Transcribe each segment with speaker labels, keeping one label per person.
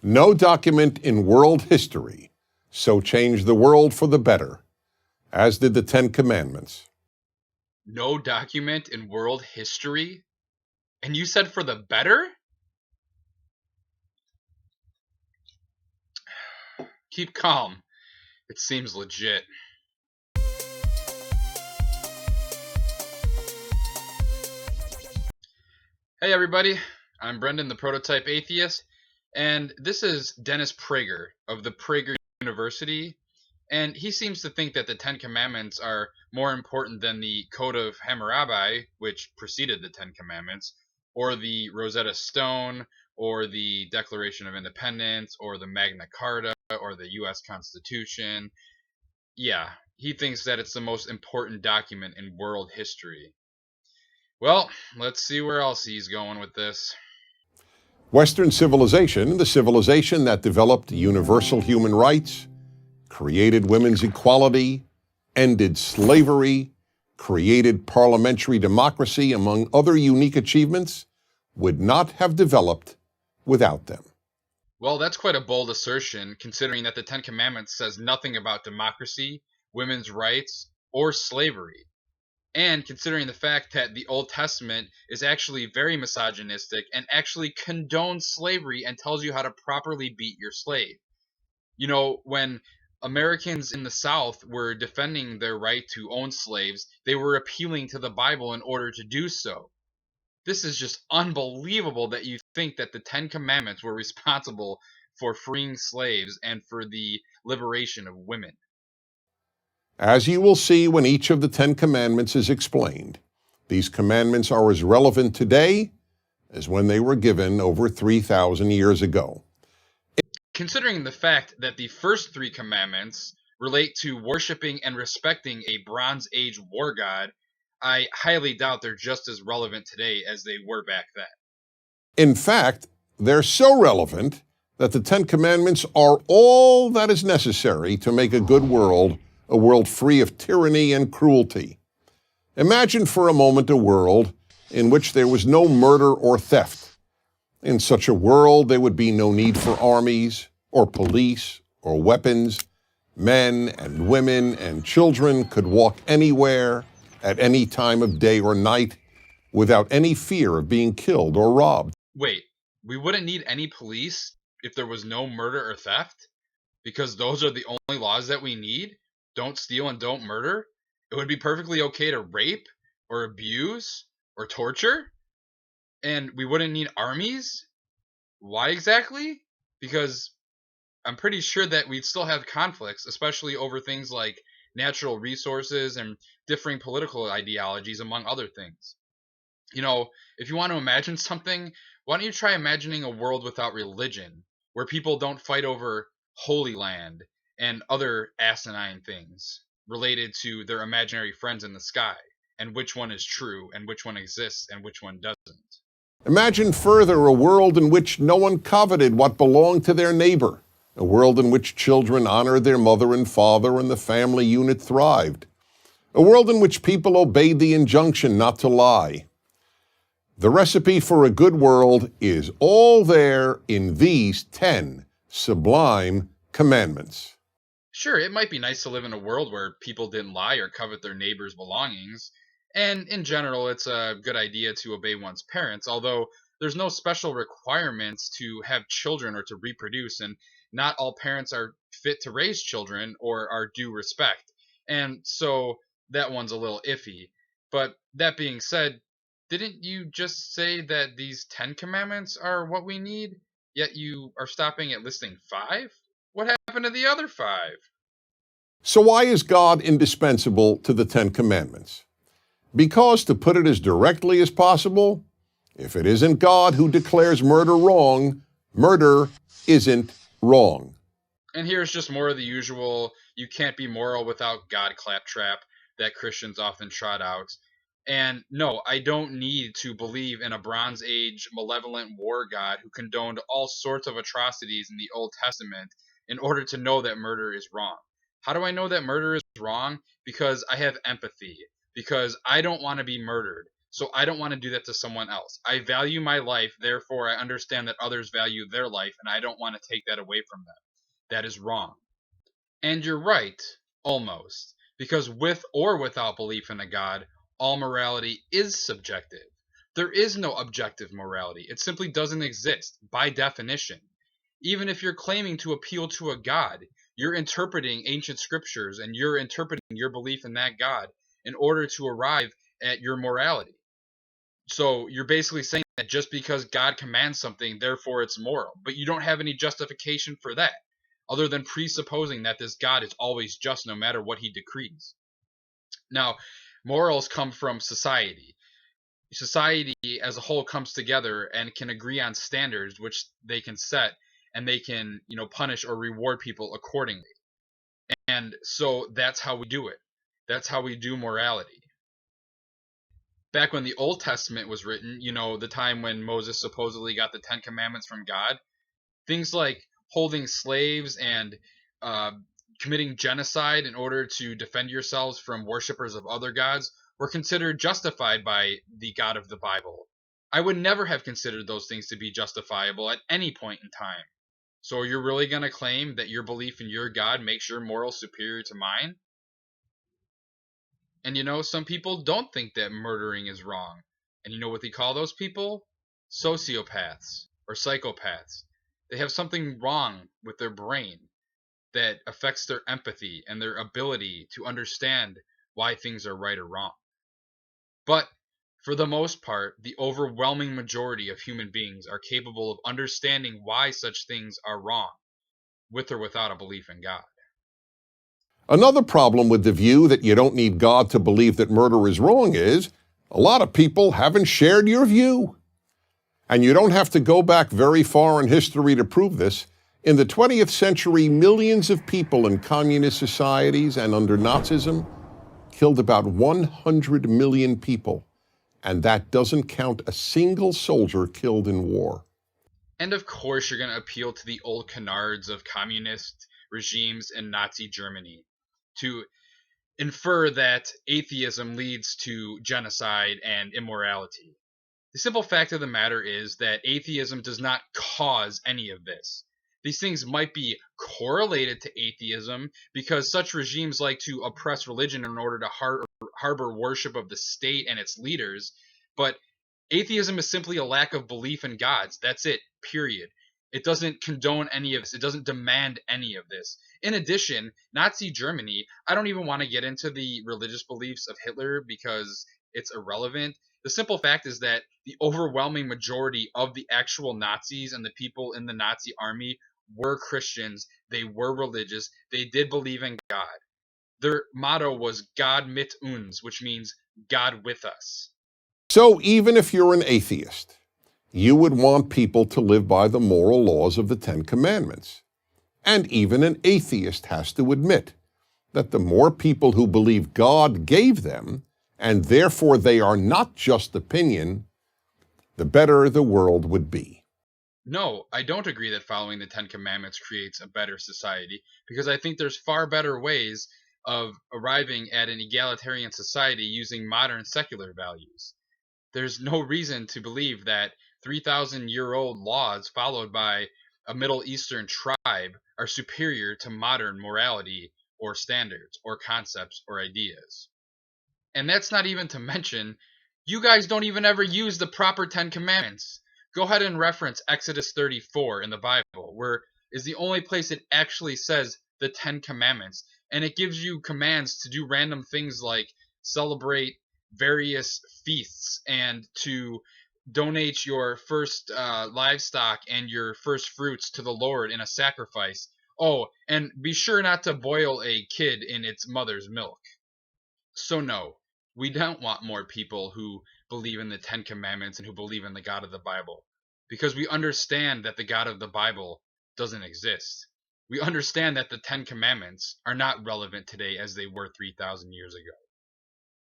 Speaker 1: No document in world history so changed the world for the better as did the Ten Commandments.
Speaker 2: No document in world history? And you said for the better? Keep calm. It seems legit. Hey everybody, I'm Brendan, the prototype atheist, and this is Dennis Prager of the Prager University, and he seems to think that the Ten Commandments are more important than the Code of Hammurabi, which preceded the Ten Commandments, or the Rosetta Stone, or the Declaration of Independence, or the Magna Carta, or the U.S. Constitution. Yeah, he thinks that it's the most important document in world history. Well, let's see where else he's going with this.
Speaker 1: Western civilization, the civilization that developed universal human rights, created women's equality, ended slavery, created parliamentary democracy, among other unique achievements, would not have developed without them.
Speaker 2: Well, that's quite a bold assertion, considering that the Ten Commandments says nothing about democracy, women's rights, or slavery. And considering the fact that the Old Testament is actually very misogynistic and actually condones slavery and tells you how to properly beat your slave. You know, when Americans in the South were defending their right to own slaves, they were appealing to the Bible in order to do so. This is just unbelievable that you think that the Ten Commandments were responsible for freeing slaves and for the liberation of women.
Speaker 1: As you will see when each of the Ten Commandments is explained, these commandments are as relevant today as when they were given over 3,000 years ago.
Speaker 2: Considering the fact that the first three commandments relate to worshiping and respecting a Bronze Age war god, I highly doubt they're just as relevant today as they were back then.
Speaker 1: In fact, they're so relevant that the Ten Commandments are all that is necessary to make a good world, a world free of tyranny and cruelty. Imagine for a moment a world in which there was no murder or theft. In such a world, there would be no need for armies or police or weapons. Men and women and children could walk anywhere at any time of day or night without any fear of being killed or robbed.
Speaker 2: Wait, we wouldn't need any police if there was no murder or theft? Because those are the only laws that we need? Don't steal and don't murder? It would be perfectly okay to rape or abuse or torture? And we wouldn't need armies? Why exactly? Because I'm pretty sure that we'd still have conflicts, especially over things like natural resources and differing political ideologies, among other things. You know, if you want to imagine something, why don't you try imagining a world without religion, where people don't fight over Holy Land and other asinine things related to their imaginary friends in the sky, and which one is true, and which one exists, and which one doesn't.
Speaker 1: Imagine further a world in which no one coveted what belonged to their neighbor, a world in which children honored their mother and father and the family unit thrived, a world in which people obeyed the injunction not to lie. The recipe for a good world is all there in these 10 sublime commandments.
Speaker 2: Sure, it might be nice to live in a world where people didn't lie or covet their neighbor's belongings, and in general, it's a good idea to obey one's parents, although there's no special requirements to have children or to reproduce, and not all parents are fit to raise children or are due respect. And so that one's a little iffy. But that being said, didn't you just say that these 10 commandments are what we need? Yet you are stopping at listing 5? What happened to the other 5?
Speaker 1: So why is God indispensable to the 10 commandments? Because, to put it as directly as possible, if it isn't God who declares murder wrong, murder isn't wrong.
Speaker 2: And here's just more of the usual, you can't be moral without God claptrap that Christians often trot out. And no, I don't need to believe in a Bronze Age malevolent war god who condoned all sorts of atrocities in the Old Testament in order to know that murder is wrong. How do I know that murder is wrong? Because I have empathy. Because I don't want to be murdered. So I don't want to do that to someone else. I value my life, therefore I understand that others value their life, and I don't want to take that away from them. That is wrong. And you're right, almost. Because with or without belief in a God, all morality is subjective. There is no objective morality. It simply doesn't exist, by definition. Even if you're claiming to appeal to a God, you're interpreting ancient scriptures and you're interpreting your belief in that God in order to arrive at your morality. So you're basically saying that just because God commands something, therefore it's moral. But you don't have any justification for that, other than presupposing that this God is always just no matter what he decrees. Now, morals come from society. Society as a whole comes together and can agree on standards which they can set, and they can, punish or reward people accordingly. And so that's how we do it. That's how we do morality. Back when the Old Testament was written, the time when Moses supposedly got the Ten Commandments from God, things like holding slaves and uh, committing genocide in order to defend yourselves from worshippers of other gods were considered justified by the God of the Bible. I would never have considered those things to be justifiable at any point in time. So you're really going to claim that your belief in your God makes your morals superior to mine? And some people don't think that murdering is wrong. And you know what they call those people? Sociopaths or psychopaths. They have something wrong with their brain that affects their empathy and their ability to understand why things are right or wrong. But for the most part, the overwhelming majority of human beings are capable of understanding why such things are wrong, with or without a belief in God.
Speaker 1: Another problem with the view that you don't need God to believe that murder is wrong is a lot of people haven't shared your view. And you don't have to go back very far in history to prove this. In the 20th century, millions of people in communist societies and under Nazism killed about 100 million people. And that doesn't count a single soldier killed in war.
Speaker 2: And of course, you're going to appeal to the old canards of communist regimes in Nazi Germany to infer that atheism leads to genocide and immorality. The simple fact of the matter is that atheism does not cause any of this. These things might be correlated to atheism because such regimes like to oppress religion in order to harbor worship of the state and its leaders, but atheism is simply a lack of belief in gods. That's it, period. It doesn't condone any of this. It doesn't demand any of this. In addition, Nazi Germany, I don't even want to get into the religious beliefs of Hitler because it's irrelevant. The simple fact is that the overwhelming majority of the actual Nazis and the people in the Nazi army were Christians. They were religious. They did believe in God. Their motto was God mit uns, which means God with us.
Speaker 1: So even if you're an atheist, you would want people to live by the moral laws of the Ten Commandments. And even an atheist has to admit that the more people who believe God gave them, and therefore they are not just opinion, the better the world would be.
Speaker 2: No, I don't agree that following the Ten Commandments creates a better society, because I think there's far better ways of arriving at an egalitarian society using modern secular values. There's no reason to believe that 3,000-year-old laws followed by a Middle Eastern tribe are superior to modern morality or standards or concepts or ideas. And that's not even to mention, you guys don't even ever use the proper Ten Commandments. Go ahead and reference Exodus 34 in the Bible, where is the only place it actually says the Ten Commandments. And it gives you commands to do random things like celebrate various feasts and to donate your first livestock and your first fruits to the Lord in a sacrifice. Oh, and be sure not to boil a kid in its mother's milk. So no, we don't want more people who believe in the Ten Commandments and who believe in the God of the Bible, because we understand that the God of the Bible doesn't exist. We understand that the Ten Commandments are not relevant today as they were 3,000 years ago.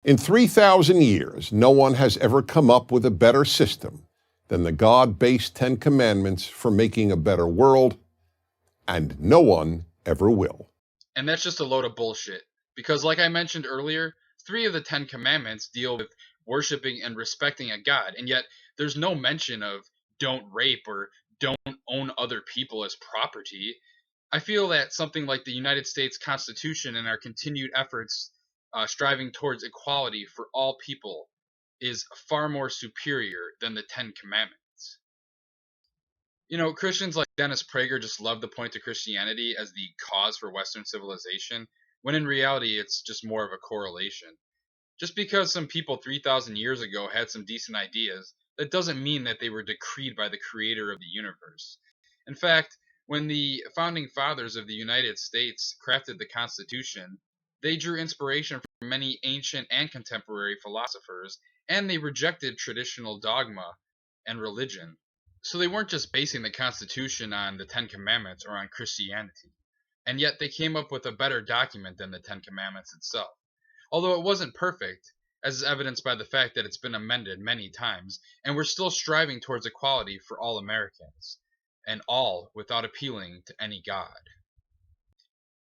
Speaker 1: In 3,000 years, no one has ever come up with a better system than the God-based Ten Commandments for making a better world, and no one ever will.
Speaker 2: And that's just a load of bullshit. Because like I mentioned earlier, 3 of the 10 Commandments deal with worshiping and respecting a God. And yet there's no mention of don't rape or don't own other people as property. I feel that something like the United States Constitution and our continued efforts striving towards equality for all people is far more superior than the Ten Commandments. You know, Christians like Dennis Prager just love to point to Christianity as the cause for Western civilization, when in reality it's just more of a correlation. Just because some people 3,000 years ago had some decent ideas, that doesn't mean that they were decreed by the creator of the universe. In fact, when the founding fathers of the United States crafted the Constitution, they drew inspiration from many ancient and contemporary philosophers, and they rejected traditional dogma and religion. So they weren't just basing the Constitution on the Ten Commandments or on Christianity. And yet they came up with a better document than the Ten Commandments itself. Although it wasn't perfect, as is evidenced by the fact that it's been amended many times, and we're still striving towards equality for all Americans, and all without appealing to any god.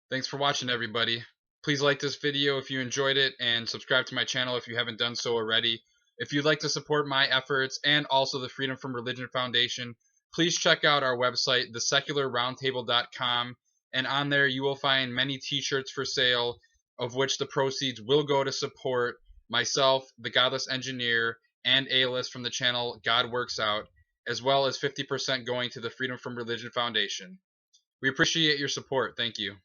Speaker 2: Thanks for watching, everybody. Please like this video if you enjoyed it, and subscribe to my channel if you haven't done so already. If you'd like to support my efforts and also the Freedom from Religion Foundation, please check out our website, thesecularroundtable.com, and on there you will find many t-shirts for sale, of which the proceeds will go to support myself, the Godless Engineer, and Aeolus from the channel God Works Out, as well as 50% going to the Freedom from Religion Foundation. We appreciate your support. Thank you.